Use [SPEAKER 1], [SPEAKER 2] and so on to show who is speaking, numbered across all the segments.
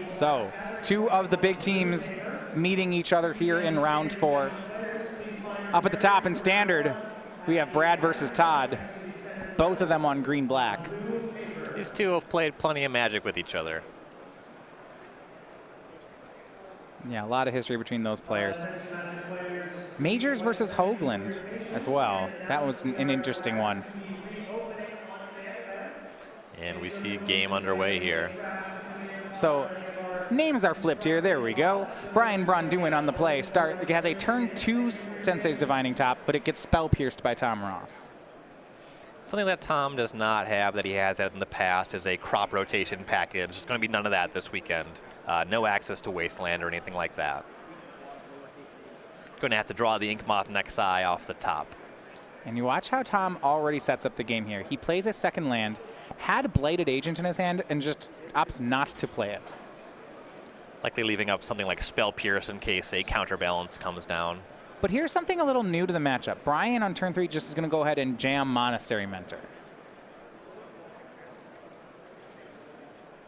[SPEAKER 1] So, two of the big teams meeting each other here in round 4. Up at the top in Standard, we have Brad versus Todd. Both of them on green-black.
[SPEAKER 2] These two have played plenty of Magic with each other.
[SPEAKER 1] Yeah, a lot of history between those players. Majors versus Hoogland as well. That was an interesting one.
[SPEAKER 2] And we see game underway here.
[SPEAKER 1] So names are flipped here. There we go. Braun-Duin on the play. It has a turn 2 Sensei's Divining Top, but it gets spell pierced by Tom Ross.
[SPEAKER 2] Something that Tom does not have that he has had in the past is a crop rotation package. There's going to be none of that this weekend. No access to Wasteland or anything like that. Going to have to draw the Ink Moth next eye off the top.
[SPEAKER 1] And you watch how Tom already sets up the game here. He plays a second land, had Blighted Agent in his hand, and just opts not to play it.
[SPEAKER 2] Likely leaving up something like Spell Pierce in case a counterbalance comes down.
[SPEAKER 1] But here's something a little new to the matchup. Brian on turn 3 just is going to go ahead and jam Monastery Mentor.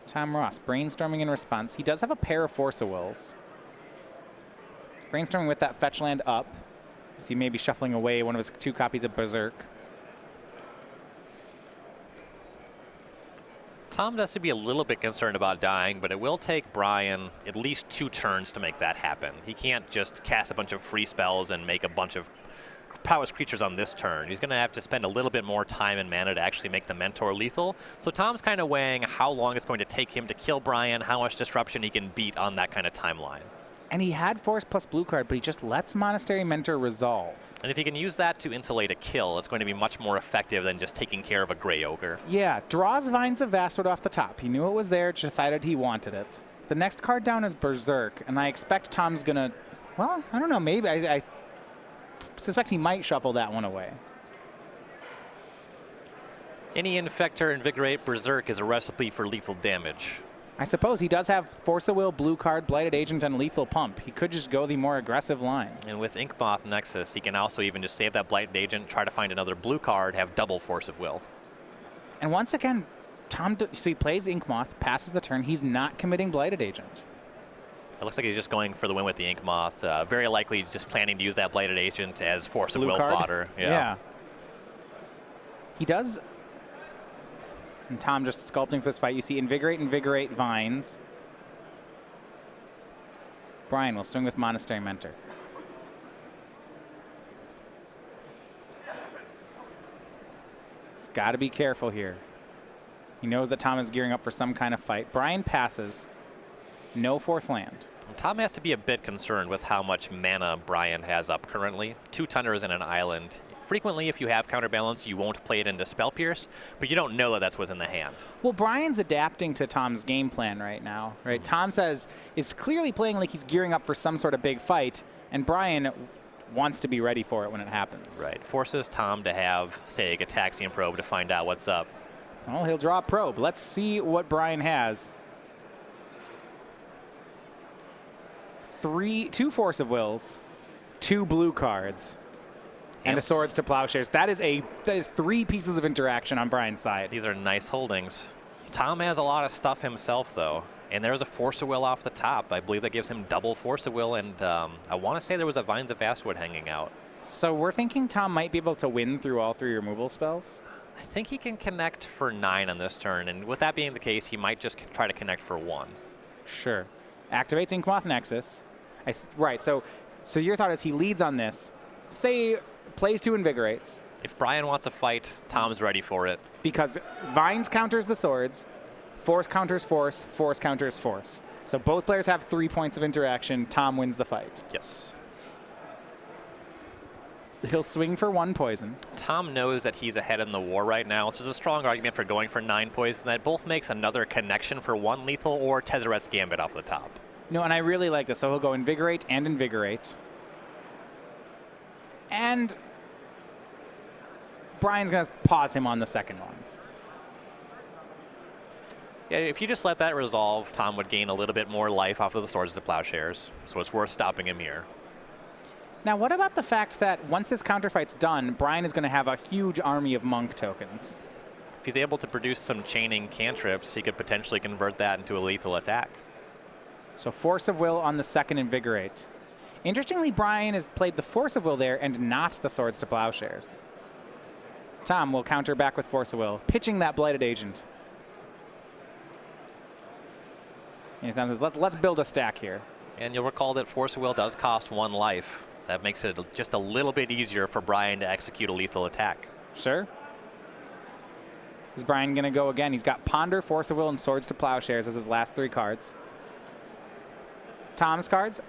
[SPEAKER 1] Tom Ross brainstorming in response. He does have a pair of Force of Wills. Brainstorming with that fetch land up. See, maybe shuffling away one of his 2 copies of Berserk.
[SPEAKER 2] Tom has to be a little bit concerned about dying, but it will take Brian at least 2 turns to make that happen. He can't just cast a bunch of free spells and make a bunch of prowess creatures on this turn. He's going to have to spend a little bit more time and mana to actually make the Mentor lethal. So Tom's kind of weighing how long it's going to take him to kill Brian, how much disruption he can beat on that kind of timeline.
[SPEAKER 1] And he had Force plus blue card, but he just lets Monastery Mentor resolve.
[SPEAKER 2] And if he can use that to insulate a kill, it's going to be much more effective than just taking care of a Grey Ogre.
[SPEAKER 1] Yeah, draws Vines of Vastwood off the top. He knew it was there, decided he wanted it. The next card down is Berserk, and I expect Tom's going to, well, I don't know, maybe. I suspect he might shuffle that one away.
[SPEAKER 2] Any Infect or Invigorate Berserk is a recipe for lethal damage.
[SPEAKER 1] I suppose he does have Force of Will, blue card, Blighted Agent, and Lethal Pump. He could just go the more aggressive line.
[SPEAKER 2] And with Ink Moth Nexus, he can also even just save that Blighted Agent, try to find another blue card, have double Force of Will.
[SPEAKER 1] And once again, so he plays Ink Moth, passes the turn. He's not committing Blighted Agent.
[SPEAKER 2] It looks like he's just going for the win with the Ink Moth. Very likely just planning to use that Blighted Agent as Force of Will fodder.
[SPEAKER 1] Yeah. He does. And Tom just sculpting for this fight. You see Invigorate, Vines. Brian will swing with Monastery Mentor. He's got to be careful here. He knows that Tom is gearing up for some kind of fight. Brian passes. No 4th land.
[SPEAKER 2] Tom has to be a bit concerned with how much mana Brian has up currently. 2 Tundras and an island. Frequently, if you have counterbalance, you won't play it into Spell Pierce, but you don't know that that's what's in the hand.
[SPEAKER 1] Well, Brian's adapting to Tom's game plan right now, right? Tom is clearly playing like he's gearing up for some sort of big fight, and Brian wants to be ready for it when it happens.
[SPEAKER 2] Right. Forces Tom to have, say, a Gataxian Probe to find out what's up.
[SPEAKER 1] Well, he'll draw a probe. Let's see what Brian has. 2 Force of Wills, 2 blue cards, and a Swords to Plowshares. That is 3 pieces of interaction on Brian's side.
[SPEAKER 2] These are nice holdings. Tom has a lot of stuff himself, though. And there's a Force of Will off the top. I believe that gives him double Force of Will, and I want to say there was a Vines of Vastwood hanging out.
[SPEAKER 1] So we're thinking Tom might be able to win through all 3 removal spells?
[SPEAKER 2] I think he can connect for 9 on this turn, and with that being the case, he might just try to connect for 1.
[SPEAKER 1] Sure. Activates Ink Moth Nexus. Right, so your thought is he leads on this, say plays 2 Invigorates.
[SPEAKER 2] If Brian wants a fight, Tom's ready for it.
[SPEAKER 1] Because Vines counters the Swords, Force counters Force, Force counters Force. So both players have 3 points of interaction. Tom wins the fight.
[SPEAKER 2] Yes.
[SPEAKER 1] He'll swing for 1 poison.
[SPEAKER 2] Tom knows that he's ahead in the war right now, so there's a strong argument for going for 9 poison. That both makes another connection for 1 lethal or Tezzeret's Gambit off the top.
[SPEAKER 1] No, and I really like this. So he'll go Invigorate and Invigorate. And Brian's going to pause him on the second one.
[SPEAKER 2] Yeah, if you just let that resolve, Tom would gain a little bit more life off of the Swords to Plowshares, so it's worth stopping him here.
[SPEAKER 1] Now, what about the fact that once this counterfight's done, Brian is going to have a huge army of Monk tokens?
[SPEAKER 2] If he's able to produce some chaining cantrips, he could potentially convert that into a lethal attack.
[SPEAKER 1] So Force of Will on the second Invigorate. Interestingly, Brian has played the Force of Will there and not the Swords to Plowshares. Tom will counter back with Force of Will, pitching that Blighted Agent. And Tom says, let's build a stack here.
[SPEAKER 2] And you'll recall that Force of Will does cost 1 life. That makes it just a little bit easier for Brian to execute a lethal attack.
[SPEAKER 1] Sure. Is Brian going to go again? He's got Ponder, Force of Will, and Swords to Plowshares as his last 3 cards. Tom's cards,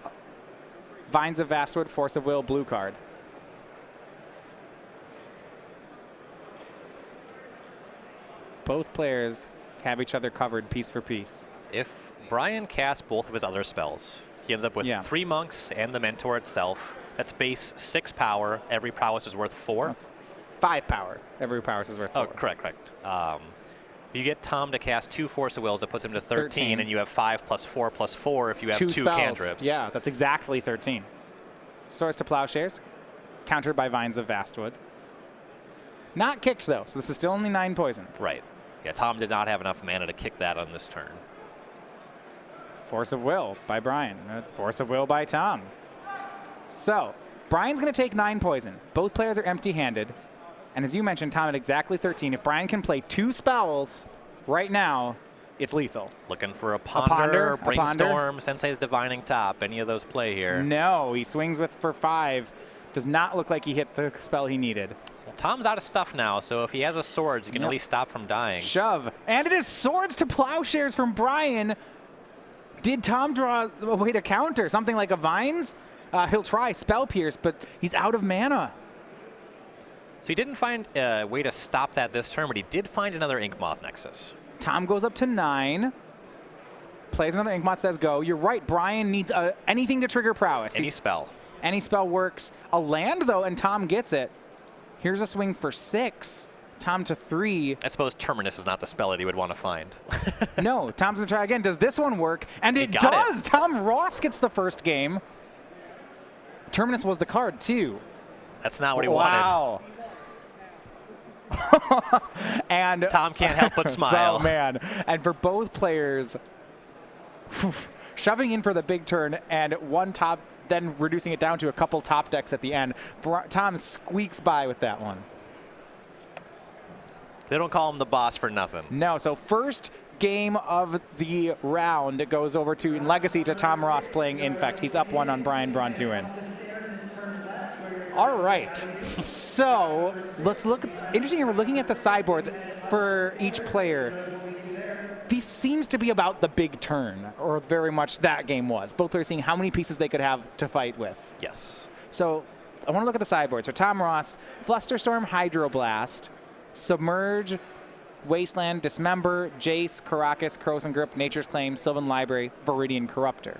[SPEAKER 1] Vines of Vastwood, Force of Will, blue card. Both players have each other covered piece for piece.
[SPEAKER 2] If Brian casts both of his other spells, he ends up with 3 monks and the Mentor itself. That's base 6 power. Every prowess is worth 4.
[SPEAKER 1] 5 power. Every prowess is worth 4.
[SPEAKER 2] Oh, correct. You get Tom to cast 2 Force of Wills. That puts him to 13, and you have 5 + 4 + 4 if you have 2 cantrips.
[SPEAKER 1] Yeah, that's exactly 13. Swords to Plowshares, countered by Vines of Vastwood. Not kicked, though, so this is still only 9 poison.
[SPEAKER 2] Right. Yeah, Tom did not have enough mana to kick that on this turn.
[SPEAKER 1] Force of Will by Brian. Force of Will by Tom. So, Brian's going to take 9 poison. Both players are empty-handed. And as you mentioned, Tom, at exactly 13, if Brian can play 2 spells right now, it's lethal.
[SPEAKER 2] Looking for a Ponder, Brainstorm, Sensei's Divining Top. Any of those play here?
[SPEAKER 1] No, he swings for 5. Does not look like he hit the spell he needed.
[SPEAKER 2] Well, Tom's out of stuff now, so if he has a Swords, he can at least stop from dying.
[SPEAKER 1] Shove. And it is Swords to Plowshares from Brian. Did Tom draw a way to counter? Something like a Vines? He'll try Spell Pierce, but he's out of mana.
[SPEAKER 2] So he didn't find a way to stop that this turn, but he did find another Inkmoth Nexus.
[SPEAKER 1] Tom goes up to 9. Plays another Inkmoth, says go. You're right, Brian needs anything to trigger prowess.
[SPEAKER 2] Any spell.
[SPEAKER 1] Any spell works. A land, though, and Tom gets it. Here's a swing for 6. Tom to 3.
[SPEAKER 2] I suppose Terminus is not the spell that he would want to find.
[SPEAKER 1] No, Tom's going to try again. Does this one work? And it does! Tom Ross gets the first game. Terminus was the card, too.
[SPEAKER 2] That's not what he wanted.
[SPEAKER 1] Wow. And
[SPEAKER 2] Tom can't help but smile.
[SPEAKER 1] Oh, man. And for both players, shoving in for the big turn and one top, then reducing it down to a couple top decks at the end. Tom squeaks by with that one.
[SPEAKER 2] They don't call him the boss for nothing.
[SPEAKER 1] No, so first game of the round, it goes over to in Legacy to Tom Ross playing Infect. He's up 1 on Brian Braun-Duin. All right, so let's look. Interesting, we're looking at the sideboards for each player. This seems to be about the big turn, or very much that game was. Both players seeing how many pieces they could have to fight with.
[SPEAKER 2] Yes.
[SPEAKER 1] So I want to look at the sideboards. So Tom Ross, Flusterstorm, Hydroblast, Submerge, Wasteland, Dismember, Jace, Karakas, Krosan Grip, Nature's Claim, Sylvan Library, Viridian Corruptor.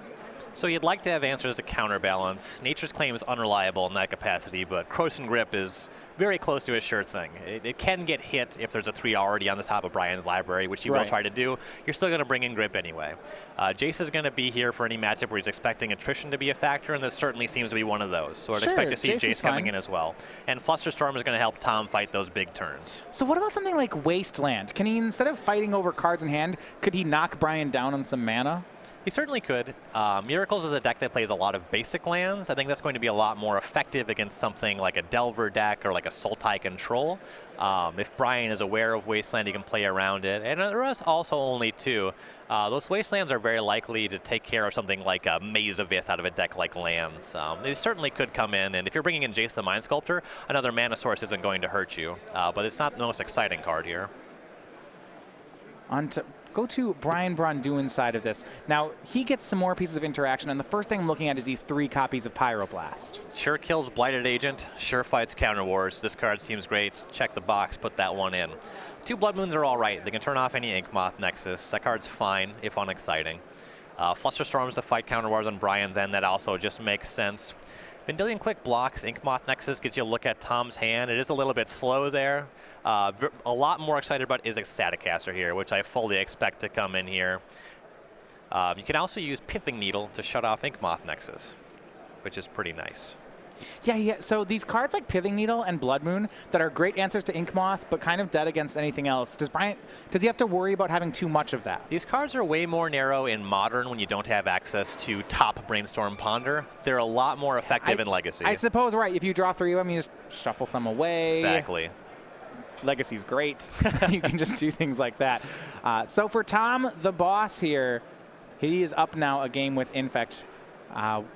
[SPEAKER 2] So you'd like to have answers to counterbalance. Nature's Claim is unreliable in that capacity, but Krosan Grip is very close to a sure thing. It can get hit if there's a 3 already on the top of Brian's library, which he will try to do. You're still going to bring in Grip anyway. Jace is going to be here for any matchup where he's expecting attrition to be a factor, and this certainly seems to be one of those. So I'd expect to see Jace coming in as well. And Flusterstorm is going to help Tom fight those big turns.
[SPEAKER 1] So what about something like Wasteland? Can he, instead of fighting over cards in hand, could he knock Brian down on some mana?
[SPEAKER 2] He certainly could. Miracles is a deck that plays a lot of basic lands. I think that's going to be a lot more effective against something like a Delver deck or like a Sultai Control. If Brian is aware of Wasteland, he can play around it. And there is also only 2. Those Wastelands are very likely to take care of something like a Maze of Ith out of a deck like lands. They certainly could come in, and if you're bringing in Jace the Mind Sculptor, another mana source isn't going to hurt you. But it's not the most exciting card here.
[SPEAKER 1] Go to Brian Braun-Duin's side of this. Now, he gets some more pieces of interaction, and the first thing I'm looking at is these 3 copies of Pyroblast.
[SPEAKER 2] Sure kills Blighted Agent, sure fights Counter Wars. This card seems great. Check the box, put that one in. 2 Blood Moons are all right. They can turn off any Inkmoth Nexus. That card's fine, if unexciting. Flusterstorms to fight Counter Wars on Brian's end. That also just makes sense. Vendilion Click blocks Inkmoth Nexus, gets you a look at Tom's hand. It is a little bit slow there. A lot more excited about is Ecstatic Caster here, which I fully expect to come in here. You can also use Pithing Needle to shut off Inkmoth Nexus, which is pretty nice.
[SPEAKER 1] Yeah. So these cards like Pithing Needle and Blood Moon that are great answers to Ink Moth, but kind of dead against anything else. Does he have to worry about having too much of that?
[SPEAKER 2] These cards are way more narrow in Modern when you don't have access to top Brainstorm Ponder. They're a lot more effective in Legacy.
[SPEAKER 1] I suppose, right. If you draw 3 of them, you just shuffle some away.
[SPEAKER 2] Exactly.
[SPEAKER 1] Legacy's great. You can just do things like that. So for Tom, the boss here, he is up now a game with Infect.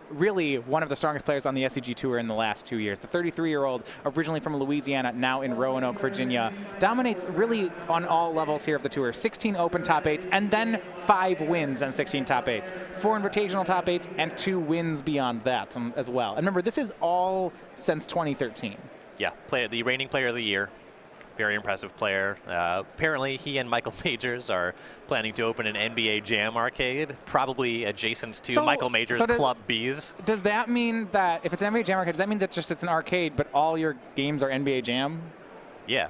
[SPEAKER 1] Really one of the strongest players on the SCG Tour in the last 2 years. The 33-year-old, originally from Louisiana, now in Roanoke, Virginia, dominates really on all levels here of the tour. 16 open top 8s, and then 5 wins and 16 top 8s. 4 invitational top 8s, and 2 wins beyond that as well. And remember, this is all since 2013.
[SPEAKER 2] Yeah, the reigning player of the year. Very impressive player. Apparently, he and Michael Majors are planning to open an NBA Jam arcade, probably adjacent to Michael Majors' Club B's.
[SPEAKER 1] Does that mean that if it's an NBA Jam arcade, does that mean that just it's an arcade, but all your games are NBA Jam?
[SPEAKER 2] Yeah.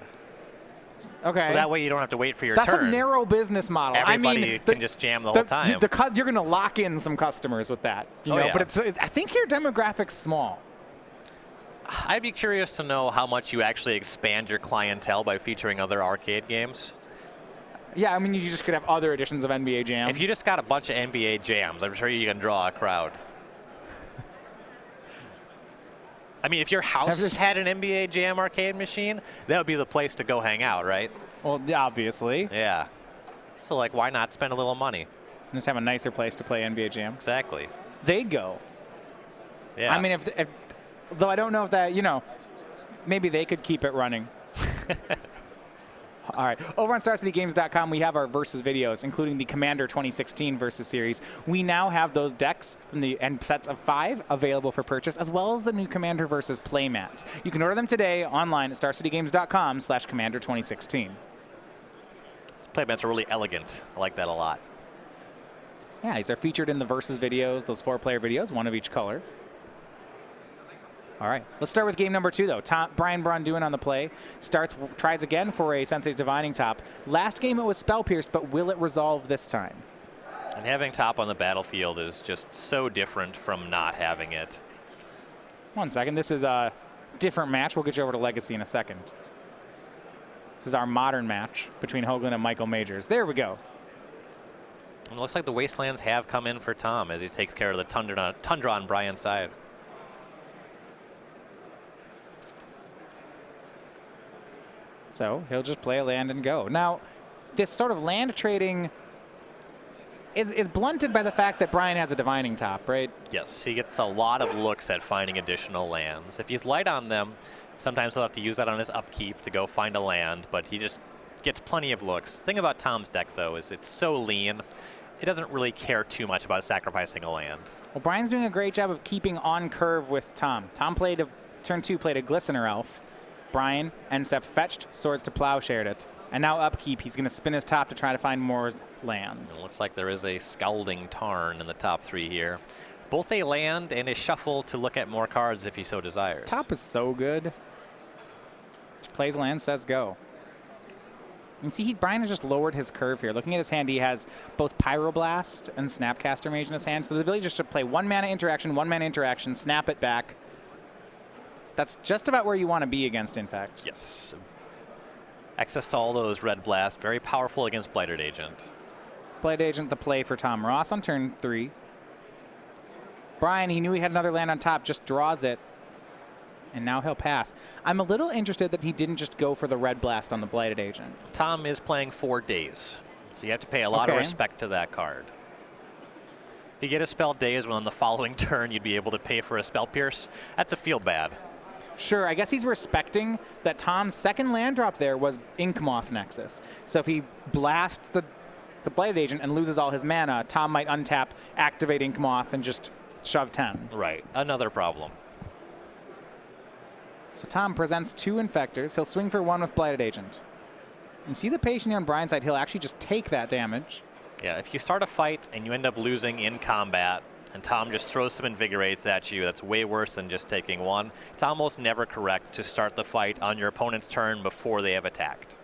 [SPEAKER 1] Okay.
[SPEAKER 2] Well, that way you don't have to wait for your turn.
[SPEAKER 1] That's a narrow business model.
[SPEAKER 2] Everybody can just jam the whole time.
[SPEAKER 1] You're going to lock in some customers with that. You know?
[SPEAKER 2] Yeah.
[SPEAKER 1] But I think your demographic's small.
[SPEAKER 2] I'd be curious to know how much you actually expand your clientele by featuring other arcade games.
[SPEAKER 1] Yeah, I mean, you just could have other editions of NBA Jam.
[SPEAKER 2] If you just got a bunch of NBA Jams, I'm sure you can draw a crowd. I mean, if your house had an NBA Jam arcade machine, that would be the place to go hang out, right?
[SPEAKER 1] Well, obviously.
[SPEAKER 2] Yeah. So, like, why not spend a little money?
[SPEAKER 1] Just have a nicer place to play NBA Jam.
[SPEAKER 2] Exactly.
[SPEAKER 1] They'd go.
[SPEAKER 2] Yeah.
[SPEAKER 1] I mean, though I don't know if that, maybe they could keep it running. All right. Over on StarCityGames.com, we have our Versus videos, including the Commander 2016 Versus series. We now have those decks and sets of 5 available for purchase, as well as the new Commander Versus playmats. You can order them today online at StarCityGames.com/Commander2016.
[SPEAKER 2] These playmats are really elegant. I like that a lot.
[SPEAKER 1] Yeah, these are featured in the Versus videos, those 4-player videos, 1 of each color. All right, let's start with game number 2, though. Braun-Duin on the play. Tries again for a Sensei's Divining Top. Last game it was Spell Pierced, but will it resolve this time?
[SPEAKER 2] And having top on the battlefield is just so different from not having it.
[SPEAKER 1] 1 second, this is a different match. We'll get you over to Legacy in a second. This is our modern match between Hoogland and Michael Majors. There we go.
[SPEAKER 2] And it looks like the Wastelands have come in for Tom as he takes care of the Tundra on Brian's side.
[SPEAKER 1] So he'll just play a land and go. Now, this sort of land trading is blunted by the fact that Brian has a Divining Top, right?
[SPEAKER 2] Yes, he gets a lot of looks at finding additional lands. If he's light on them, sometimes he'll have to use that on his upkeep to go find a land, but he just gets plenty of looks. The thing about Tom's deck, though, is it's so lean, it doesn't really care too much about sacrificing a land.
[SPEAKER 1] Well, Brian's doing a great job of keeping on curve with Tom. Tom played turn 2 played a Glistener Elf. Brian, end step, fetched, Swords to Plowshared it. And now upkeep, he's going to spin his top to try to find more lands.
[SPEAKER 2] It looks like there is a Scalding Tarn in the top 3 here. Both a land and a shuffle to look at more cards if he so desires.
[SPEAKER 1] Top is so good. Plays land, says go. You can see Brian has just lowered his curve here. Looking at his hand, he has both Pyroblast and Snapcaster Mage in his hand. So the ability just to play 1 mana interaction, snap it back. That's just about where you want to be against Infect.
[SPEAKER 2] Yes. Access to all those Red Blast. Very powerful against Blighted Agent.
[SPEAKER 1] Blighted Agent, the play for Tom Ross on turn 3. Brian, he knew he had another land on top, just draws it. And now he'll pass. I'm a little interested that he didn't just go for the Red Blast on the Blighted Agent.
[SPEAKER 2] Tom is playing 4 days, so you have to pay a lot of respect to that card. If you get a Spell Daze when on the following turn you'd be able to pay for a Spell Pierce, that's a feel bad.
[SPEAKER 1] Sure, I guess he's respecting that Tom's second land drop there was Ink Moth Nexus. So if he blasts the Blighted Agent and loses all his mana, Tom might untap, activate Ink Moth, and just shove 10.
[SPEAKER 2] Right, another problem.
[SPEAKER 1] So Tom presents 2 Infectors. He'll swing for 1 with Blighted Agent. You see the patient here on Brian's side, he'll actually just take that damage.
[SPEAKER 2] Yeah, if you start a fight and you end up losing in combat, and Tom just throws some Invigorates at you, that's way worse than just taking 1. It's almost never correct to start the fight on your opponent's turn before they have attacked.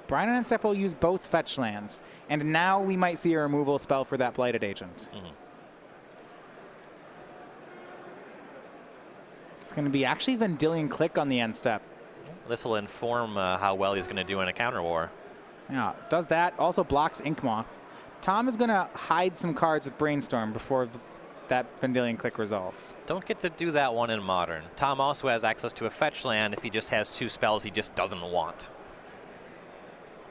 [SPEAKER 1] Brian and Steph will use both fetch lands, and now we might see a removal spell for that Blighted Agent. going to be actually Vendilion Click on the end step.
[SPEAKER 2] This will inform how well he's going to do in a counter war.
[SPEAKER 1] Yeah, does that. Also blocks Ink Moth. Tom is going to hide some cards with Brainstorm before that Vendilion Click resolves.
[SPEAKER 2] Don't get to do that one in Modern. Tom also has access to a fetch land if he just has 2 spells he just doesn't want.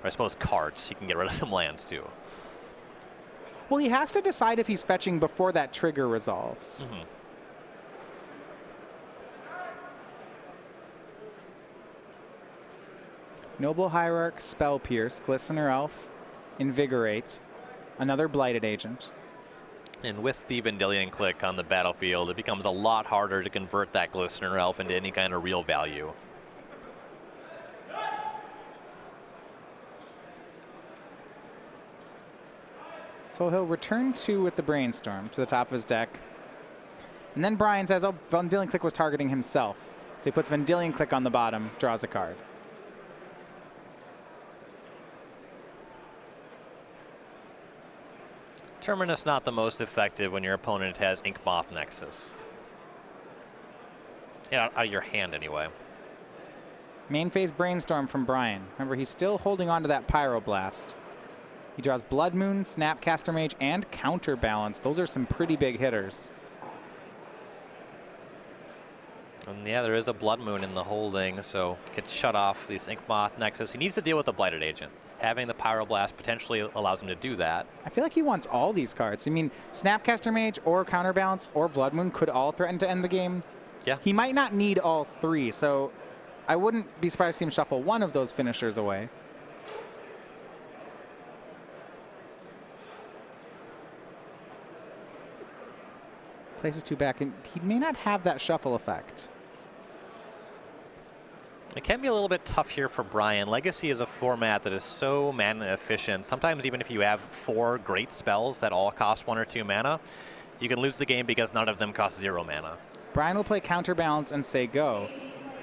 [SPEAKER 2] Or I suppose cards. He can get rid of some lands too.
[SPEAKER 1] Well, he has to decide if he's fetching before that trigger resolves.
[SPEAKER 2] Mm-hmm.
[SPEAKER 1] Noble Hierarch, Spell Pierce, Glistener Elf, Invigorate, another Blighted Agent.
[SPEAKER 2] And with the Vendilion Click on the battlefield, it becomes a lot harder to convert that Glistener Elf into any kind of real value.
[SPEAKER 1] So he'll return 2 with the Brainstorm to the top of his deck. And then Brian says, oh, Vendilion Click was targeting himself. So he puts Vendilion Click on the bottom, draws a card.
[SPEAKER 2] Terminus not the most effective when your opponent has Ink Moth Nexus. Yeah, out of your hand anyway.
[SPEAKER 1] Main phase Brainstorm from Brian. Remember, he's still holding on to that Pyroblast. He draws Blood Moon, Snapcaster Mage, and Counterbalance. Those are some pretty big hitters.
[SPEAKER 2] And yeah, there is a Blood Moon in the holding, so could shut off this Ink Moth Nexus. He needs to deal with the Blighted Agent. Having the Pyroblast potentially allows him to do that.
[SPEAKER 1] I feel like he wants all these cards. I mean, Snapcaster Mage or Counterbalance or Blood Moon could all threaten to end the game.
[SPEAKER 2] Yeah.
[SPEAKER 1] He might not need all 3, so I wouldn't be surprised to see him shuffle one of those finishers away. Places 2 back, and he may not have that shuffle effect.
[SPEAKER 2] It can be a little bit tough here for Brian. Legacy is a format that is so mana efficient. Sometimes even if you have 4 great spells that all cost 1 or 2 mana, you can lose the game because none of them cost 0 mana.
[SPEAKER 1] Brian will play Counterbalance and say go.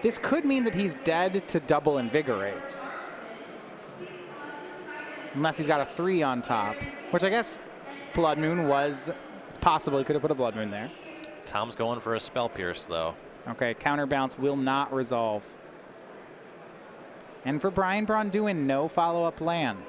[SPEAKER 1] This could mean that he's dead to double Invigorate. Unless he's got a 3 on top, which I guess Blood Moon was, it's possible he could have put a Blood Moon there.
[SPEAKER 2] Tom's going for a Spell Pierce though.
[SPEAKER 1] Okay, Counterbalance will not resolve. And for Brian Braun-Duin, no follow-up land.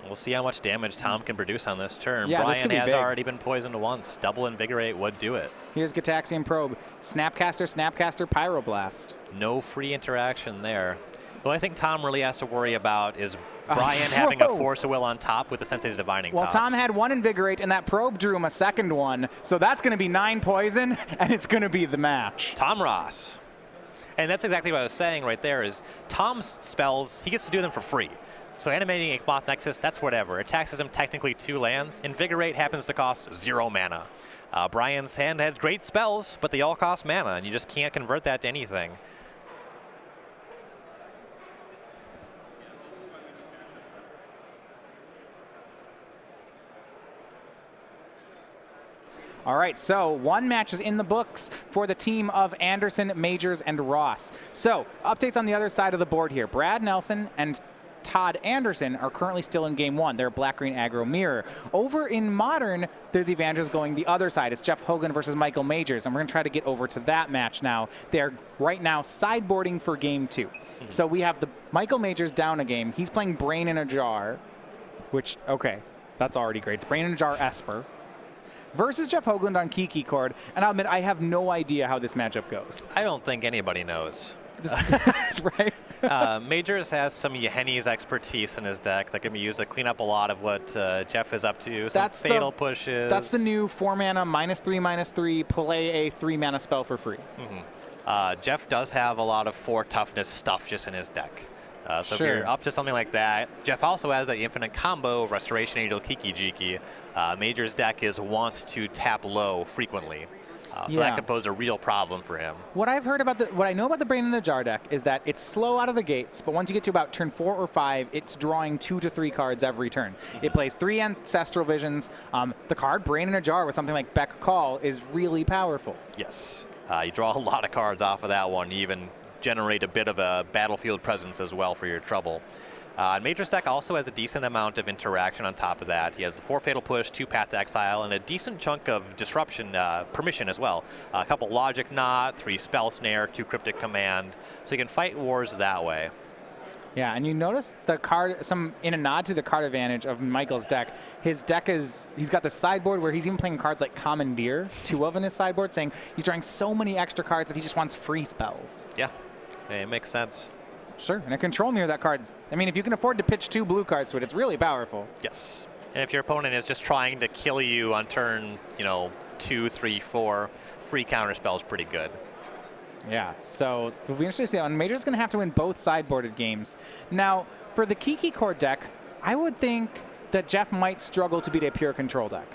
[SPEAKER 2] We'll see how much damage Tom can produce on this turn.
[SPEAKER 1] Yeah,
[SPEAKER 2] Brian has
[SPEAKER 1] big.
[SPEAKER 2] already been poisoned once. Double Invigorate would do it.
[SPEAKER 1] Here's Gitaxian Probe. Snapcaster, Snapcaster, Pyroblast.
[SPEAKER 2] No free interaction there. The only thing Tom really has to worry about is Brian having a Force of Will on top with the Sensei's Divining
[SPEAKER 1] Well,
[SPEAKER 2] top.
[SPEAKER 1] Tom had 1 Invigorate, and that Probe drew him a second one. So that's going to be 9 poison, and it's going to be the match.
[SPEAKER 2] Tom Ross. And that's exactly what I was saying right there is Tom's spells, he gets to do them for free. So animating Ink Moth Nexus, that's whatever. It taxes him technically 2 lands. Invigorate happens to cost 0 mana. Brian's hand had great spells, but they all cost mana, and you just can't convert that to anything.
[SPEAKER 1] All right, so 1 match is in the books for the team of Anderson, Majors, and Ross. So updates on the other side of the board here. Brad Nelson and Todd Anderson are currently still in game 1. They're black-green aggro mirror. Over in Modern, they're the Evangels going the other side. It's Jeff Hoogland versus Michael Majors, and we're going to try to get over to that match now. They're right now sideboarding for game 2. So we have the Michael Majors down a game. He's playing Brain in a Jar, which, okay, that's already great. It's Brain in a Jar Esper versus Jeff Hoogland on Kiki Chord, and I'll admit I have no idea how this matchup goes.
[SPEAKER 2] I don't think anybody knows.
[SPEAKER 1] Right?
[SPEAKER 2] Majors has some Yahenni's expertise in his deck that can be used to clean up a lot of what Jeff is up to. Some fatal pushes.
[SPEAKER 1] That's the new 4 mana, -3/-3, play a 3 mana spell for free.
[SPEAKER 2] Jeff does have a lot of 4 toughness stuff just in his deck. So
[SPEAKER 1] Sure.
[SPEAKER 2] if you're up to something like that, Jeff also has that infinite combo, Restoration Angel, Kiki Jiki. Major's deck is wont to tap low frequently. So that could pose a real problem for him.
[SPEAKER 1] What I've heard about what I know about the Brain in the Jar deck is that it's slow out of the gates, but once you get to about turn 4 or 5, it's drawing 2 to 3 cards every turn. It plays 3 Ancestral Visions. The card Brain in a Jar with something like Beck Call is really powerful.
[SPEAKER 2] Yes, you draw a lot of cards off of that one. You even generate a bit of a battlefield presence as well for your trouble. Major's deck also has a decent amount of interaction on top of that. He has the 4 Fatal Push, 2 Path to Exile, and a decent chunk of disruption permission as well. A couple Logic Knot, 3 Spell Snare, 2 Cryptic Command. So he can fight wars that way.
[SPEAKER 1] Yeah, and you notice the card, in a nod to the card advantage of Michael's deck, his deck he's got the sideboard where he's even playing cards like Commandeer, 2 of in his sideboard, saying he's drawing so many extra cards that he just wants free spells.
[SPEAKER 2] Yeah, it makes sense.
[SPEAKER 1] Sure, and a control mirror, that card, I mean, if you can afford to pitch 2 blue cards to it, it's really powerful.
[SPEAKER 2] Yes, and if your opponent is just trying to kill you on turn, 2, 3, 4, free counter spell is pretty good.
[SPEAKER 1] Yeah, so it'll be interesting to see that one. Major's going to have to win both sideboarded games. Now, for the Kiki core deck, I would think that Jeff might struggle to beat a pure control deck.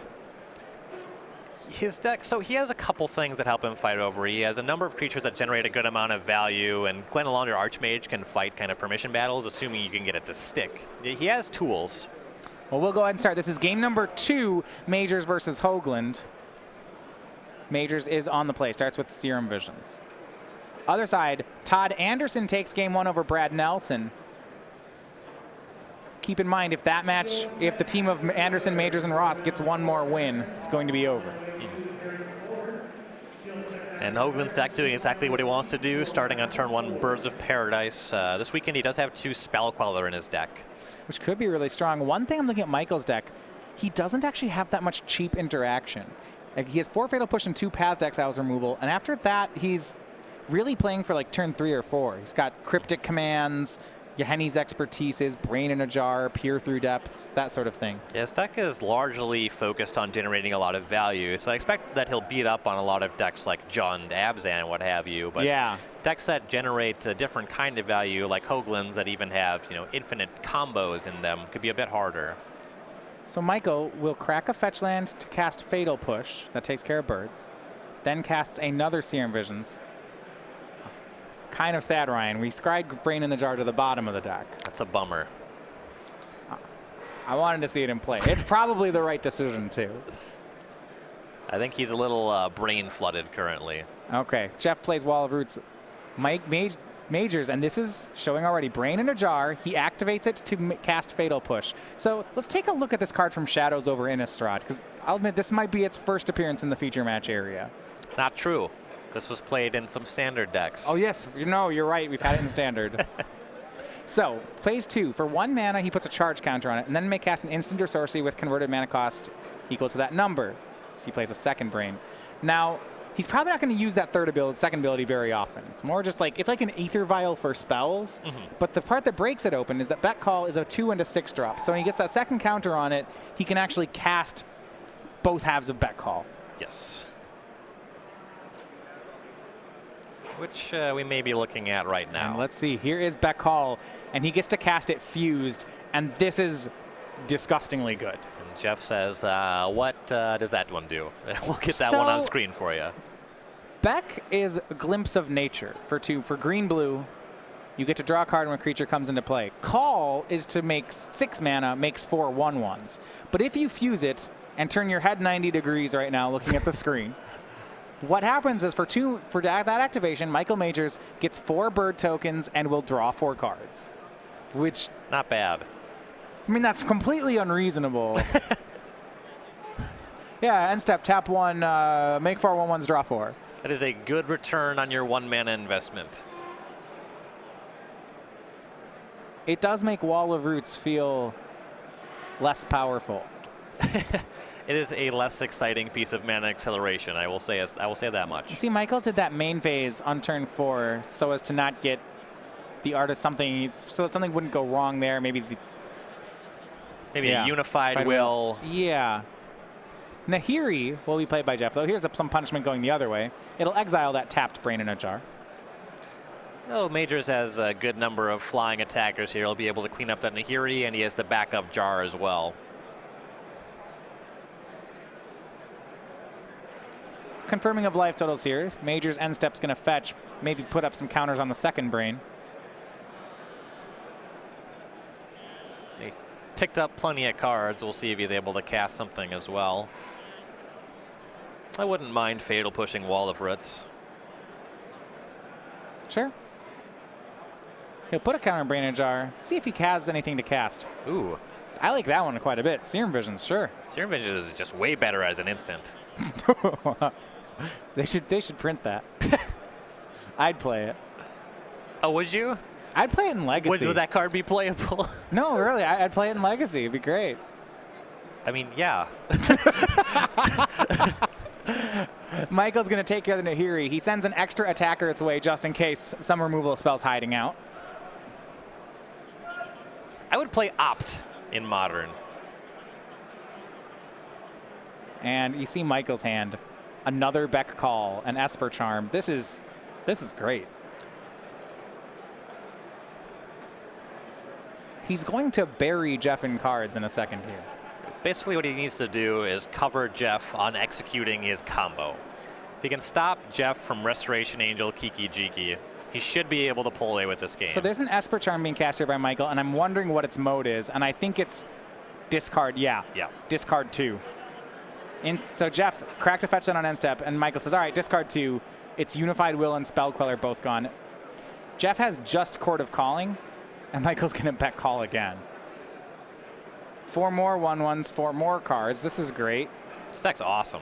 [SPEAKER 2] His deck, so he has a couple things that help him fight over. He has a number of creatures that generate a good amount of value, and Glenalonder Archmage can fight kind of permission battles, assuming you can get it to stick. He has tools.
[SPEAKER 1] Well, we'll go ahead and start. This is game number 2, Majors versus Hoogland. Majors is on the play, starts with Serum Visions. Other side, Todd Anderson takes game 1 over Brad Nelson. Keep in mind, if that match, if the team of Anderson, Majors, and Ross gets 1 more win, it's going to be over.
[SPEAKER 2] And Hoogland's deck doing exactly what he wants to do, starting on turn 1, Birds of Paradise. This weekend he does have 2 Spell Queller in his deck,
[SPEAKER 1] which could be really strong. One thing I'm looking at Michael's deck, he doesn't actually have that much cheap interaction. Like, he has 4 Fatal Push and 2 Path to Exile's removal, and after that, he's really playing for like turn 3 or 4. He's got Cryptic Commands, Yahenni's Expertises, Brain in a Jar, Peer Through Depths, that sort of thing.
[SPEAKER 2] Yeah, his deck is largely focused on generating a lot of value, so I expect that he'll beat up on a lot of decks like Jund, Abzan, what have you. But
[SPEAKER 1] yeah,
[SPEAKER 2] decks that generate a different kind of value, like Hoogland's that even have infinite combos in them, could be a bit harder.
[SPEAKER 1] So Michael will crack a fetch land to cast Fatal Push, that takes care of birds, then casts another Serum Visions. Kind of sad, Ryan. We scryed Brain in the Jar to the bottom of the deck.
[SPEAKER 2] That's a bummer.
[SPEAKER 1] I wanted to see it in play. It's probably the right decision, too.
[SPEAKER 2] I think he's a little brain flooded currently.
[SPEAKER 1] Okay, Jeff plays Wall of Roots. Majors, and this is showing already, Brain in a Jar. He activates it to cast Fatal Push. So let's take a look at this card from Shadows over Innistrad, because I'll admit this might be its first appearance in the feature match area.
[SPEAKER 2] Not true. This was played in some standard decks.
[SPEAKER 1] Oh, yes. You're right. We've had it in standard. So, plays 2. For 1 mana, he puts a charge counter on it, and then may cast an instant or sorcery with converted mana cost equal to that number. So he plays a second Brain. Now, he's probably not going to use that second ability very often. It's more just like, it's like an Aether Vial for spells, but the part that breaks it open is that Bet Call is a 2 and a 6 drop. So when he gets that second counter on it, he can actually cast both halves of Bet Call.
[SPEAKER 2] Yes. Which we may be looking at right now.
[SPEAKER 1] And let's see. Here is Bet Call, and he gets to cast it fused, and this is disgustingly good.
[SPEAKER 2] And Jeff says, what does that one do? We'll get that one on screen for you.
[SPEAKER 1] Beck is a Glimpse of Nature for 2. For green-blue, you get to draw a card when a creature comes into play. Call is to make 6 mana, makes 4 1/1s. But if you fuse it and turn your head 90 degrees right now looking at the screen, what happens is for that activation, Michael Majors gets 4 bird tokens and will draw 4 cards. Which,
[SPEAKER 2] not bad.
[SPEAKER 1] I mean, that's completely unreasonable. Yeah, end step, tap 1, make 4 1/1s, draw 4.
[SPEAKER 2] That is a good return on your 1 mana investment.
[SPEAKER 1] It does make Wall of Roots feel less powerful.
[SPEAKER 2] It is a less exciting piece of mana acceleration. I will say that much.
[SPEAKER 1] You see, Michael did that main phase on turn 4 so as to not get the art of something, so that something wouldn't go wrong there. Maybe
[SPEAKER 2] a unified will.
[SPEAKER 1] Yeah. Nahiri will be played by Jeff, though. Here's some punishment going the other way. It'll exile that tapped Brain in a Jar.
[SPEAKER 2] Oh, Majors has a good number of flying attackers here. He'll be able to clean up that Nahiri, and he has the backup Jar as well.
[SPEAKER 1] Confirming of life totals here. Major's end step's going to fetch, maybe put up some counters on the second Brain.
[SPEAKER 2] He picked up plenty of cards. We'll see if he's able to cast something as well. I wouldn't mind Fatal Pushing Wall of Roots.
[SPEAKER 1] Sure. He'll put a counter Brain in a jar. See if he has anything to cast.
[SPEAKER 2] Ooh.
[SPEAKER 1] I like that one quite a bit. Serum Visions, sure.
[SPEAKER 2] Serum Vision is just way better as an instant.
[SPEAKER 1] They should print that. I'd play it.
[SPEAKER 2] Oh, would you?
[SPEAKER 1] I'd play it in Legacy.
[SPEAKER 2] Would that card be playable?
[SPEAKER 1] No, really. I'd play it in Legacy. It'd be great.
[SPEAKER 2] I mean, yeah.
[SPEAKER 1] Michael's going to take care of the Nahiri. He sends an extra attacker its way just in case some removal spell's hiding out.
[SPEAKER 2] I would play Opt in Modern.
[SPEAKER 1] And you see Michael's hand. Another Beck Call, an Esper Charm. This is great. He's going to bury Jeff in cards in a second here.
[SPEAKER 2] Basically what he needs to do is cover Jeff on executing his combo. If he can stop Jeff from Restoration Angel, Kiki Jiki, he should be able to pull away with this game.
[SPEAKER 1] So there's an Esper Charm being cast here by Michael, and I'm wondering what its mode is, and I think it's discard, yeah. Discard 2. So Jeff cracks a fetch down on end step, and Michael says, all right, discard 2. It's Unified Will and Spell Queller both gone. Jeff has just Court of Calling, and Michael's going to Beck Call again. 4 more 1/1s, 4 more cards. This is great.
[SPEAKER 2] This deck's awesome.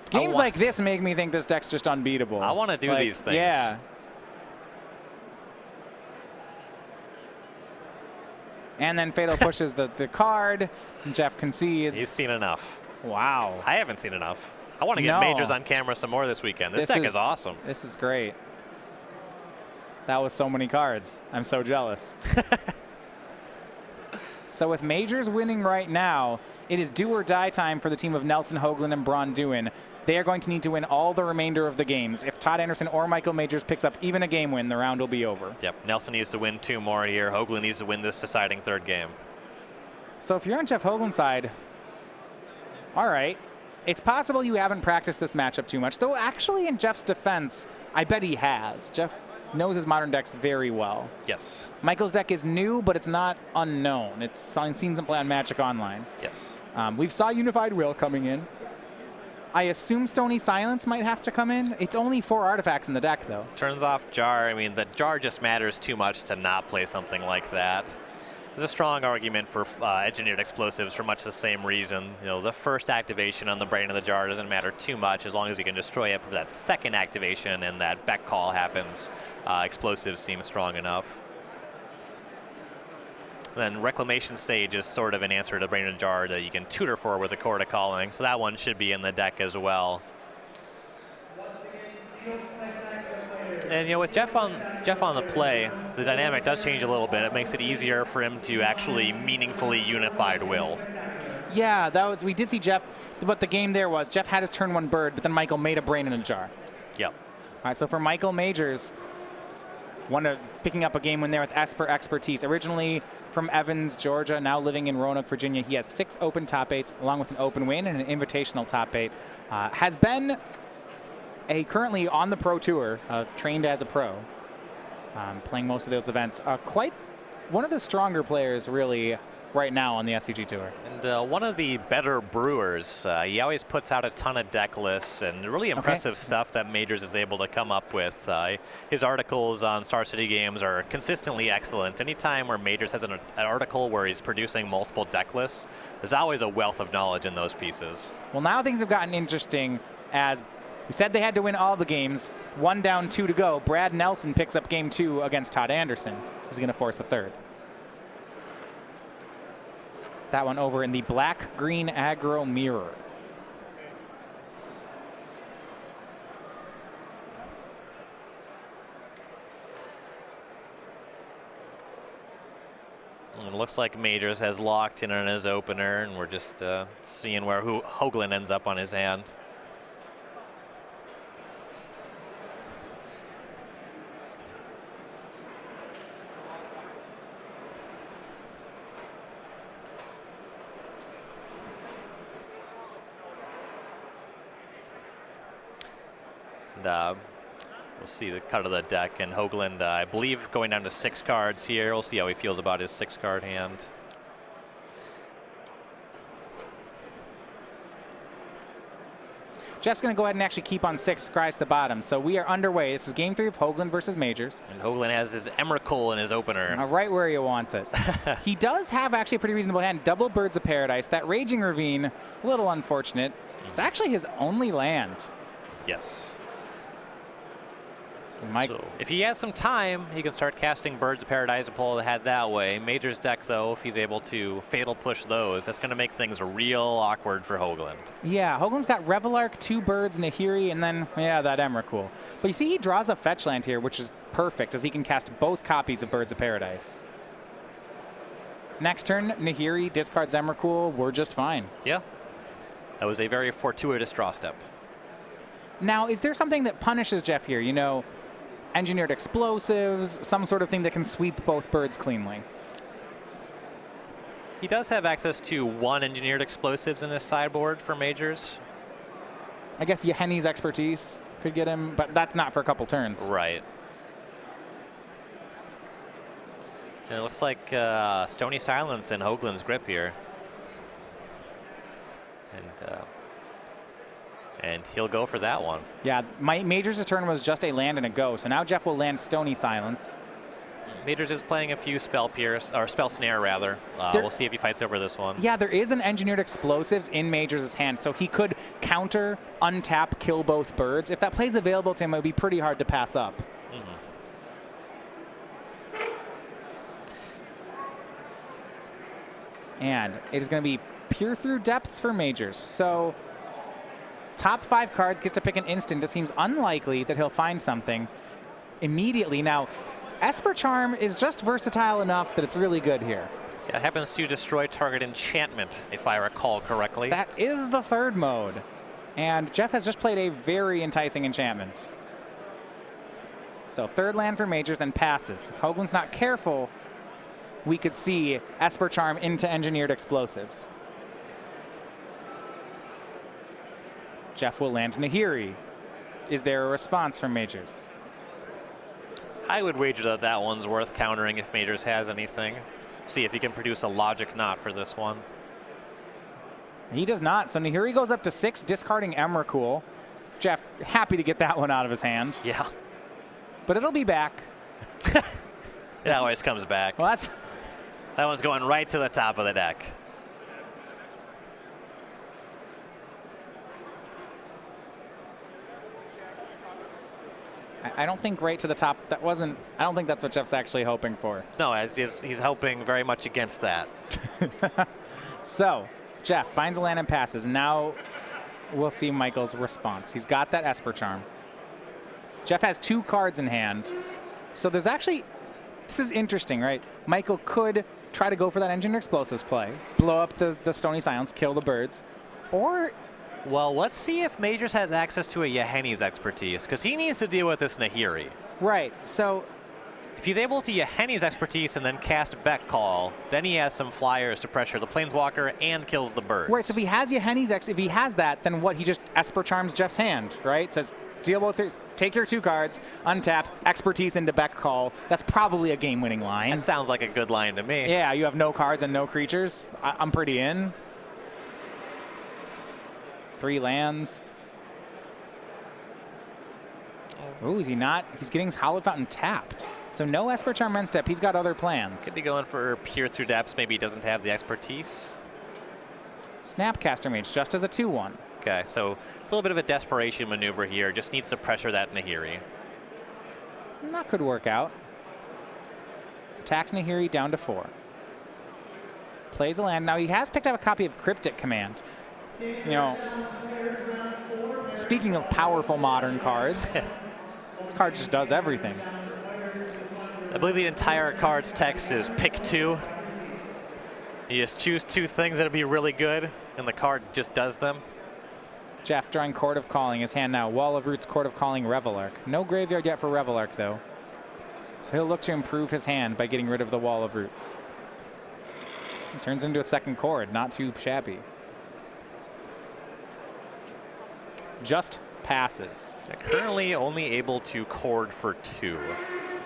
[SPEAKER 1] Games like this make me think this deck's just unbeatable.
[SPEAKER 2] I want to do these things.
[SPEAKER 1] Yeah. And then Fatal pushes the card, and Jeff concedes.
[SPEAKER 2] He's seen enough.
[SPEAKER 1] Wow.
[SPEAKER 2] I haven't seen enough. I want to get Majors on camera some more this weekend. This deck is awesome.
[SPEAKER 1] This is great. That was so many cards. I'm so jealous. So with Majors winning right now, it is do or die time for the team of Nelson, Hoogland, and Braun-Duin. They are going to need to win all the remainder of the games. If Todd Anderson or Michael Majors picks up even a game win, the round will be over.
[SPEAKER 2] Yep, Nelson needs to win 2 more here. Hoogland needs to win this deciding 3rd game.
[SPEAKER 1] So if you're on Jeff Hoogland's side, all right. It's possible you haven't practiced this matchup too much, though actually in Jeff's defense, I bet he has. Jeff knows his Modern decks very well.
[SPEAKER 2] Yes.
[SPEAKER 1] Michael's deck is new, but it's not unknown. It's seen some play on Magic Online.
[SPEAKER 2] Yes.
[SPEAKER 1] We've saw Unified Will coming in. I assume Stony Silence might have to come in. It's only 4 artifacts in the deck, though.
[SPEAKER 2] Turns off Jar. I mean, the Jar just matters too much to not play something like that. There's a strong argument for engineered explosives for much the same reason. You know, the first activation on the brain of the Jar doesn't matter too much as long as you can destroy it for that second activation and that Beck Call happens. Explosives seem strong enough. Then Reclamation Sage is sort of an answer to Brain of the Jar that you can tutor for with a Court of Calling, so that one should be in the deck as well. And you know, with Jeff on the play, the dynamic does change a little bit. It makes it easier for him to actually meaningfully Unified Will.
[SPEAKER 1] Yeah, we did see Jeff. What the game there was, Jeff had his turn 1 bird, but then Michael made a Brain in a Jar.
[SPEAKER 2] Yep.
[SPEAKER 1] All right, so for Michael Majors, picking up a game win there with Esper Expertise. Originally from Evans, Georgia, now living in Roanoke, Virginia. He has 6 open top 8s, along with an open win and an invitational top 8. Has been currently on the Pro Tour, trained as a pro, playing most of those events. Quite one of the stronger players, really, right now on the SCG Tour.
[SPEAKER 2] And one of the better brewers. He always puts out a ton of deck lists and really impressive stuff that Majors is able to come up with. His articles on Star City Games are consistently excellent. Anytime where Majors has an article where he's producing multiple deck lists, there's always a wealth of knowledge in those pieces.
[SPEAKER 1] Well, now things have gotten interesting as we said they had to win all the games. 1 down, 2 to go. Brad Nelson picks up game 2 against Todd Anderson. He's going to force a 3rd. That one over in the black-green aggro mirror.
[SPEAKER 2] It looks like Majors has locked in on his opener, and we're just seeing where Hoogland ends up on his hand. We'll see the cut of the deck, and Hoogland, I believe, going down to 6 cards here. We'll see how he feels about his 6-card hand.
[SPEAKER 1] Jeff's going to go ahead and actually keep on 6 scries to the bottom. So we are underway. This is game 3 of Hoogland versus Majors.
[SPEAKER 2] And Hoogland has his Emrakul in his opener.
[SPEAKER 1] Right where you want it. He does have actually a pretty reasonable hand. Double Birds of Paradise. That Raging Ravine, a little unfortunate. It's actually his only land.
[SPEAKER 2] Yes.
[SPEAKER 1] Mike.
[SPEAKER 2] So if he has some time, he can start casting Birds of Paradise and pull ahead that way. Major's deck, though, if he's able to Fatal Push those, that's going to make things real awkward for Hoogland.
[SPEAKER 1] Yeah, Hoogland's got Revelark, 2 birds, Nahiri, and then, yeah, that Emrakul. But you see he draws a fetch land here, which is perfect, as he can cast both copies of Birds of Paradise. Next turn, Nahiri discards Emrakul. We're just fine.
[SPEAKER 2] Yeah. That was a very fortuitous draw step.
[SPEAKER 1] Now, is there something that punishes Jeff here? You know, engineered explosives, some sort of thing that can sweep both birds cleanly.
[SPEAKER 2] He does have access to 1 engineered explosives in his sideboard for Majors.
[SPEAKER 1] I guess Yeheni's Expertise could get him, but that's not for a couple turns.
[SPEAKER 2] Right. And it looks like Stony Silence in Hoogland's grip here. And he'll go for that one.
[SPEAKER 1] Yeah, Majors' turn was just a land and a go, so now Jeff will land Stony Silence.
[SPEAKER 2] Majors is playing a few Spell Pierce, or Spell Snare rather. We'll see if he fights over this one.
[SPEAKER 1] Yeah, there is an Engineered Explosives in Majors' hand, so he could counter, untap, kill both birds. If that play's available to him, it would be pretty hard to pass up. And it is going to be Peer Through Depths for Majors. So top 5 cards, gets to pick an instant. It seems unlikely that he'll find something immediately. Now, Esper Charm is just versatile enough that it's really good here.
[SPEAKER 2] Yeah, it happens to destroy target enchantment, if I recall correctly.
[SPEAKER 1] That is the 3rd mode. And Jeff has just played a very enticing enchantment. So 3rd land for Majors, then passes. If Hoogland's not careful, we could see Esper Charm into Engineered Explosives. Jeff will land Nahiri. Is there a response from Majors?
[SPEAKER 2] I would wager that that one's worth countering if Majors has anything. See if he can produce a Logic Knot for this one.
[SPEAKER 1] He does not, so Nahiri goes up to 6, discarding Emrakul. Jeff, happy to get that one out of his hand.
[SPEAKER 2] Yeah.
[SPEAKER 1] But it'll be back.
[SPEAKER 2] It always comes back.
[SPEAKER 1] Well,
[SPEAKER 2] that one's going right to the top of the deck.
[SPEAKER 1] I don't think right to the top. That wasn't. I don't think that's what Jeff's actually hoping for.
[SPEAKER 2] No, he's hoping very much against that.
[SPEAKER 1] So, Jeff finds a land and passes. Now we'll see Michael's response. He's got that Esper Charm. Jeff has 2 cards in hand. So there's actually, this is interesting, right? Michael could try to go for that Engineered Explosives play, blow up the Stony Silence, kill the birds, or...
[SPEAKER 2] Well, let's see if Majors has access to a Yeheni's Expertise, because he needs to deal with this Nahiri.
[SPEAKER 1] Right, so...
[SPEAKER 2] If he's able to Yeheni's Expertise and then cast Beck Call, then he has some flyers to pressure the Planeswalker and kills the birds.
[SPEAKER 1] Right, so if he has Yeheni's if he has that, then what, he just Esper Charms Jeff's hand, right? Says, deal with it, take your 2 cards, untap, Expertise into Beck Call. That's probably a game-winning line.
[SPEAKER 2] That sounds like a good line to me.
[SPEAKER 1] Yeah, you have no cards and no creatures. I'm pretty in. 3 lands. Ooh, is he not? He's getting his Hallowed Fountain tapped. So no Esper Charm end step. He's got other plans.
[SPEAKER 2] Could be going for Peer Through Depths. Maybe he doesn't have the Expertise.
[SPEAKER 1] Snapcaster Mage, just as a 2/1.
[SPEAKER 2] Okay, so a little bit of a desperation maneuver here. Just needs to pressure that Nahiri.
[SPEAKER 1] That could work out. Attacks Nahiri down to 4. Plays a land. Now he has picked up a copy of Cryptic Command. You know, speaking of powerful modern cards, this card just does everything.
[SPEAKER 2] I believe the entire card's text is pick 2. You just choose 2 things that'll be really good, and the card just does them.
[SPEAKER 1] Jeff drawing Court of Calling. His hand now, Wall of Roots, Court of Calling, Revelark. No graveyard yet for Revelark, though. So he'll look to improve his hand by getting rid of the Wall of Roots. It turns into a 2nd chord, not too shabby. Just passes.
[SPEAKER 2] Currently only able to chord for 2.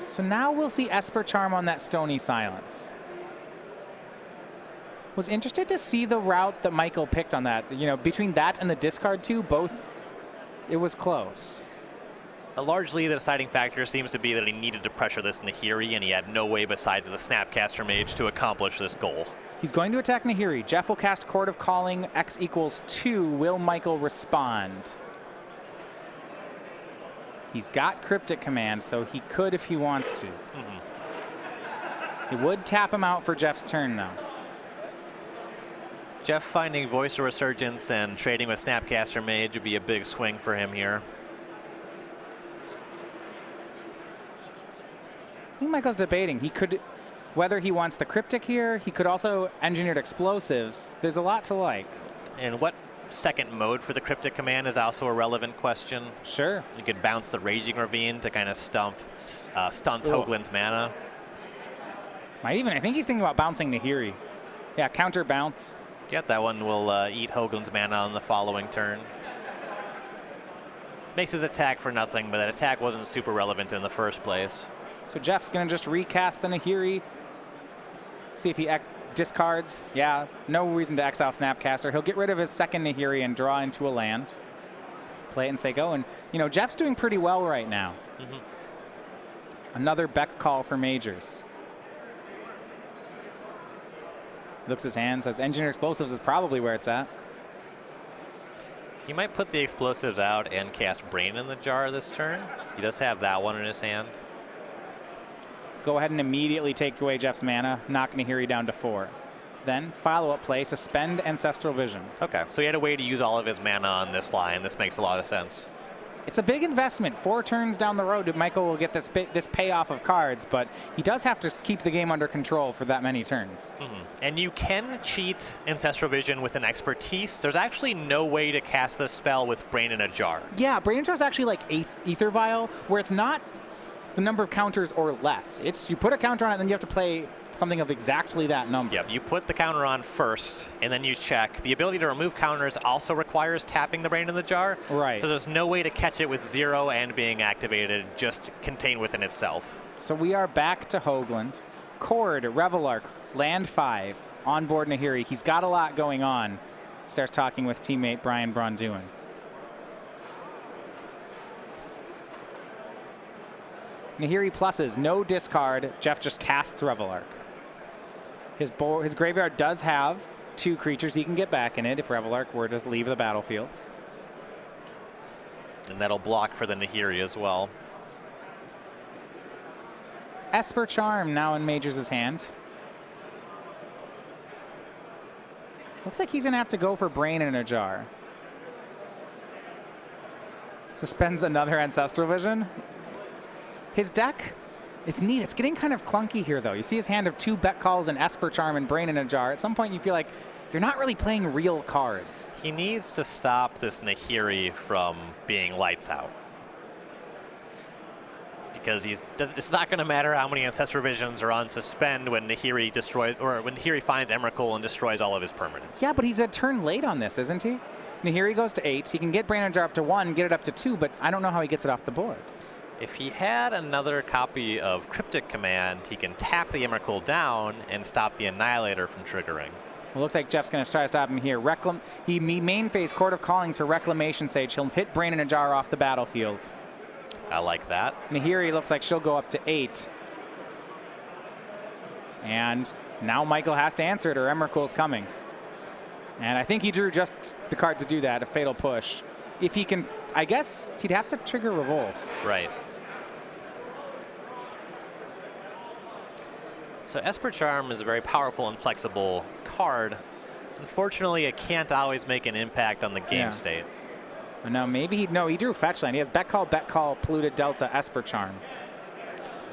[SPEAKER 1] So now we'll see Esper Charm on that Stony Silence. Was interested to see the route that Michael picked on that. You know, between that and the discard 2, both it was close.
[SPEAKER 2] Largely, the deciding factor seems to be that he needed to pressure this Nahiri, and he had no way besides as a Snapcaster Mage to accomplish this goal.
[SPEAKER 1] He's going to attack Nahiri. Jeff will cast Chord of Calling, X equals 2. Will Michael respond? He's got Cryptic Command, so he could if he wants to. He would tap him out for Jeff's turn, though.
[SPEAKER 2] Jeff finding Voice of Resurgence and trading with Snapcaster Mage would be a big swing for him here.
[SPEAKER 1] I think Michael's debating. He could, whether he wants the Cryptic here, he could also Engineered Explosives. There's a lot to like.
[SPEAKER 2] And what second mode for the Cryptic Command is also a relevant question.
[SPEAKER 1] Sure.
[SPEAKER 2] You could bounce the Raging Ravine to kind of stunt Hoogland's mana.
[SPEAKER 1] Might even, I think he's thinking about bouncing Nahiri. Yeah, counter bounce.
[SPEAKER 2] Get that one will eat Hoogland's mana on the following turn. Makes his attack for nothing, but that attack wasn't super relevant in the first place.
[SPEAKER 1] So Jeff's going to just recast the Nahiri. See if he discards. Yeah, no reason to exile Snapcaster. He'll get rid of his second Nahiri and draw into a land. Play it and say go. And, you know, Jeff's doing pretty well right now. Another Beck call for Majors. Looks his hand, says Engineer Explosives is probably where it's at.
[SPEAKER 2] He might put the explosives out and cast Brain in the Jar this turn. He does have that one in his hand.
[SPEAKER 1] Go ahead and immediately take away Jeff's mana, knock Nahiri down to 4. Then, follow-up play, suspend Ancestral Vision.
[SPEAKER 2] Okay, so he had a way to use all of his mana on this line. This makes a lot of sense.
[SPEAKER 1] It's a big investment. 4 turns down the road, Michael will get this payoff of cards, but he does have to keep the game under control for that many turns.
[SPEAKER 2] And you can cheat Ancestral Vision with an Expertise. There's actually no way to cast this spell with Brain in a Jar.
[SPEAKER 1] Yeah, Brain in a Jar is actually like Aether Vial, where it's not the number of counters or less. It's you put a counter on it, and then you have to play something of exactly that number.
[SPEAKER 2] Yep, you put the counter on first, and then you check. The ability to remove counters also requires tapping the Brain in the Jar.
[SPEAKER 1] Right.
[SPEAKER 2] So there's no way to catch it with 0 and being activated, just contained within itself.
[SPEAKER 1] So we are back to Hoogland. Chord, Revelark, land 5, on board Nahiri. He's got a lot going on. Starts talking with teammate Brian Braun-Duin. Nahiri pluses, no discard. Jeff just casts Revelark. His graveyard does have 2 creatures he can get back in it if Revelark were to leave the battlefield.
[SPEAKER 2] And that'll block for the Nahiri as well.
[SPEAKER 1] Esper Charm now in Majors' hand. Looks like he's going to have to go for Brain in a Jar. Suspends another Ancestral Vision. His deck, it's neat. It's getting kind of clunky here, though. You see his hand of 2 Beck Calls and Esper Charm and Brain in a Jar. At some point, you feel like you're not really playing real cards.
[SPEAKER 2] He needs to stop this Nahiri from being lights out. Because it's not going to matter how many Ancestral Visions are on suspend when Nahiri destroys, or when Nahiri finds Emrakul and destroys all of his permanents.
[SPEAKER 1] Yeah, but he's a turn late on this, isn't he? Nahiri goes to 8. He can get Brain in a Jar up to 1, get it up to 2, but I don't know how he gets it off the board.
[SPEAKER 2] If he had another copy of Cryptic Command, he can tap the Emrakul down and stop the Annihilator from triggering.
[SPEAKER 1] Well, looks like Jeff's going to try to stop him here. He main phase Court of Callings for Reclamation Sage. He'll hit Brain in a Jar off the battlefield.
[SPEAKER 2] I like that.
[SPEAKER 1] Nahiri looks like she'll go up to 8. And now Michael has to answer it or Emrakul's coming. And I think he drew just the card to do that, a Fatal Push. If he can, I guess he'd have to trigger Revolt.
[SPEAKER 2] Right. So Esper Charm is a very powerful and flexible card. Unfortunately, it can't always make an impact on the game state.
[SPEAKER 1] No, maybe he drew Fetchland. He has Beck Call, Polluted Delta, Esper Charm.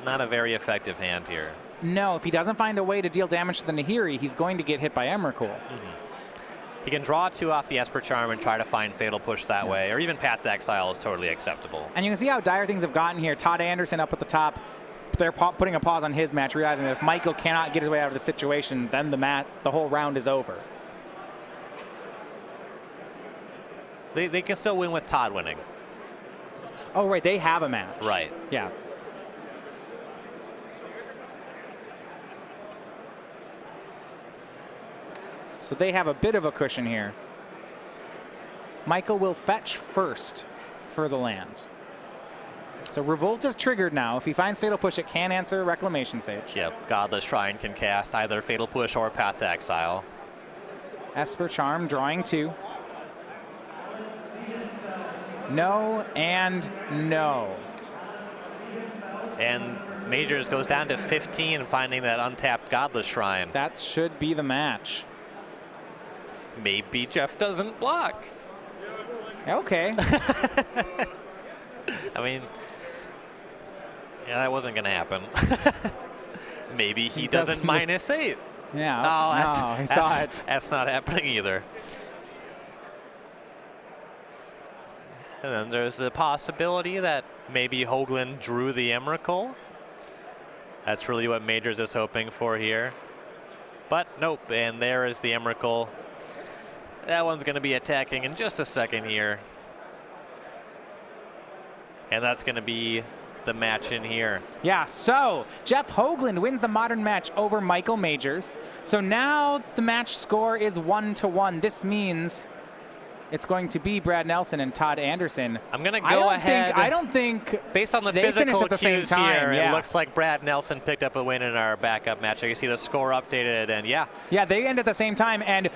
[SPEAKER 2] Not a very effective hand here.
[SPEAKER 1] No, if he doesn't find a way to deal damage to the Nahiri, he's going to get hit by Emrakul.
[SPEAKER 2] He can draw 2 off the Esper Charm and try to find Fatal Push that way, or even Path to Exile is totally acceptable.
[SPEAKER 1] And you can see how dire things have gotten here. Todd Anderson up at the top. They're putting a pause on his match, realizing that if Michael cannot get his way out of the situation, then the whole round is over.
[SPEAKER 2] They can still win with Todd winning.
[SPEAKER 1] Oh, right. They have a match.
[SPEAKER 2] Right.
[SPEAKER 1] Yeah. So they have a bit of a cushion here. Michael will fetch first for the land. So Revolt is triggered now. If he finds Fatal Push, it can answer Reclamation Sage.
[SPEAKER 2] Yep, Godless Shrine can cast either Fatal Push or Path to Exile.
[SPEAKER 1] Esper Charm drawing 2. No and no.
[SPEAKER 2] And Majors goes down to 15, finding that untapped Godless Shrine.
[SPEAKER 1] That should be the match.
[SPEAKER 2] Maybe Jeff doesn't block.
[SPEAKER 1] Okay.
[SPEAKER 2] I mean, yeah, that wasn't going to happen. Maybe he doesn't -8.
[SPEAKER 1] Yeah.
[SPEAKER 2] No,
[SPEAKER 1] he saw it.
[SPEAKER 2] That's not happening either. And then there's the possibility that maybe Hoogland drew the Emrakul. That's really what Majors is hoping for here. But nope, and there is the Emrakul. That one's going to be attacking in just a second here. And that's going to be the match in here.
[SPEAKER 1] Yeah, so Jeff Hoogland wins the Modern match over Michael Majors. So now the match score is 1-1. This means it's going to be Brad Nelson and Todd Anderson.
[SPEAKER 2] I'm going to go ahead.
[SPEAKER 1] I don't think
[SPEAKER 2] based on the
[SPEAKER 1] they
[SPEAKER 2] physical
[SPEAKER 1] at the same
[SPEAKER 2] cues
[SPEAKER 1] time,
[SPEAKER 2] here,
[SPEAKER 1] yeah.
[SPEAKER 2] It looks like Brad Nelson picked up a win in our backup match. You can see the score updated, and yeah.
[SPEAKER 1] Yeah, they end at the same time, and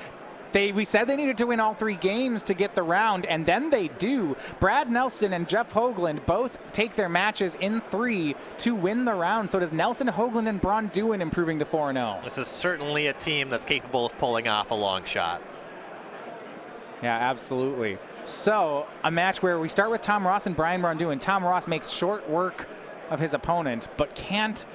[SPEAKER 1] we said they needed to win all 3 games to get the round, and then they do. Brad Nelson and Jeff Hoogland both take their matches in 3 to win the round. So does Nelson, Hoogland, and Braun-Duin improving to 4-0.
[SPEAKER 2] This is certainly a team that's capable of pulling off a long shot.
[SPEAKER 1] Yeah, absolutely. So a match where we start with Tom Ross and Brian Braun-Duin. Tom Ross makes short work of his opponent, but can't